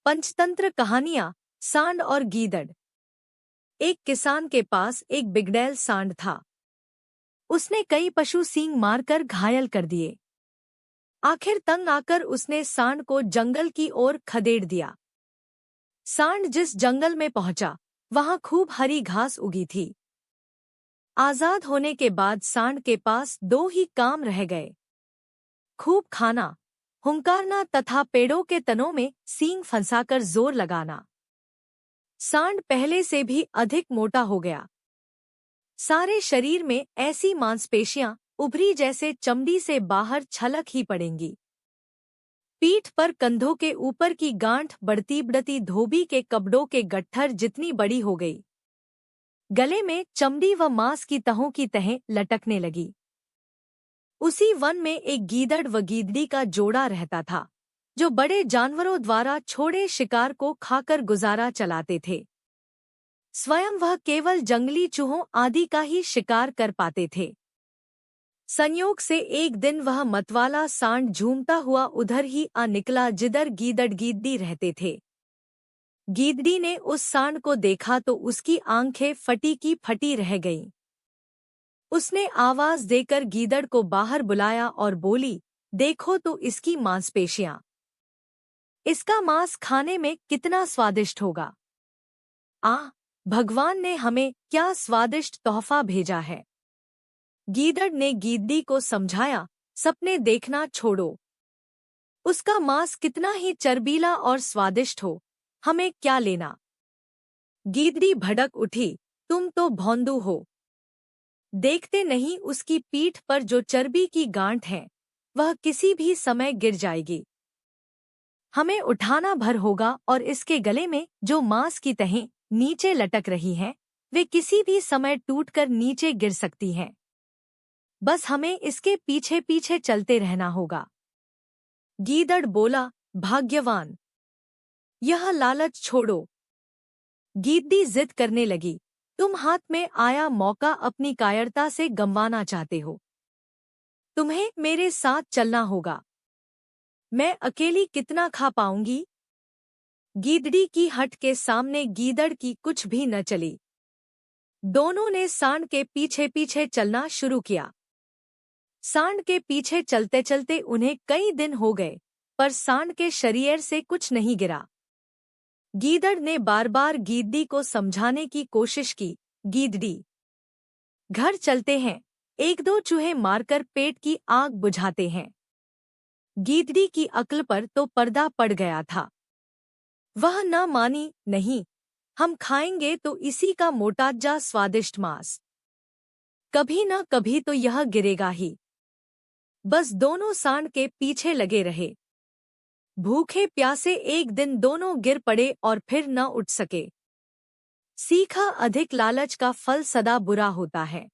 पंचतंत्र कहानियां सांड और गीदड़। एक किसान के पास एक बिगड़ैल सांड था। उसने कई पशु सींग मारकर घायल कर दिए। आखिर तंग आकर उसने सांड को जंगल की ओर खदेड़ दिया। सांड जिस जंगल में पहुंचा, वहां खूब हरी घास उगी थी। आजाद होने के बाद सांड के पास दो ही काम रह गए: खूब खाना, हुंकारना तथा पेड़ों के तनों में सींग फंसाकर जोर लगाना। सांड पहले से भी अधिक मोटा हो गया। सारे शरीर में ऐसी मांसपेशियां उभरी जैसे चमड़ी से बाहर छलक ही पड़ेंगी। पीठ पर कंधों के ऊपर की गांठ बढ़ती बढ़ती धोबी के कपड़ों के गट्ठर जितनी बड़ी हो गई। गले में चमड़ी व मांस की तहों की तहें लटकने लगी। उसी वन में एक गीदड़ व गीदड़ी का जोड़ा रहता था, जो बड़े जानवरों द्वारा छोड़े शिकार को खाकर गुजारा चलाते थे। स्वयं वह केवल जंगली चूहों आदि का ही शिकार कर पाते थे। संयोग से एक दिन वह मतवाला सांड झूमता हुआ उधर ही आ निकला जिधर गीदड़ गीदड़ी रहते थे। गीदड़ी ने उस सांड को देखा तो उसकी आंखें फटी की फटी रह गईं। उसने आवाज देकर गीदड़ को बाहर बुलाया और बोली, देखो तो इसकी मांसपेशियां। इसका मांस खाने में कितना स्वादिष्ट होगा। आह, भगवान ने हमें क्या स्वादिष्ट तोहफा भेजा है। गीदड़ ने गीदड़ी को समझाया, सपने देखना छोड़ो। उसका मांस कितना ही चर्बीला और स्वादिष्ट हो, हमें क्या लेना। गीदड़ी भड़क उठी, तुम तो भौंदू हो। देखते नहीं उसकी पीठ पर जो चर्बी की गांठ है, वह किसी भी समय गिर जाएगी। हमें उठाना भर होगा और इसके गले में जो मांस की तहें नीचे लटक रही हैं, वे किसी भी समय टूटकर नीचे गिर सकती हैं। बस हमें इसके पीछे पीछे चलते रहना होगा। गीदड़ बोला, भाग्यवान, यह लालच छोड़ो। गीदड़ी जिद करने लगी, तुम हाथ में आया मौका अपनी कायरता से गंवाना चाहते हो। तुम्हें मेरे साथ चलना होगा। मैं अकेली कितना खा पाऊंगी। गीदड़ी की हट के सामने गीदड़ की कुछ भी न चली। दोनों ने सांड के पीछे पीछे चलना शुरू किया। सांड के पीछे चलते चलते उन्हें कई दिन हो गए, पर सांड के शरीर से कुछ नहीं गिरा। गीदड़ ने बार बार गीदड़ी को समझाने की कोशिश की, गीदड़ी, घर चलते हैं, एक दो चूहे मारकर पेट की आग बुझाते हैं। गीदड़ी की अक्ल पर तो पर्दा पड़ गया था। वह न मानी, नहीं, हम खाएंगे तो इसी का मोटाजा स्वादिष्ट मांस। कभी न कभी तो यह गिरेगा ही। बस दोनों सांड के पीछे लगे रहे। भूखे प्यासे एक दिन दोनों गिर पड़े और फिर न उठ सके। सीखा, अधिक लालच का फल सदा बुरा होता है।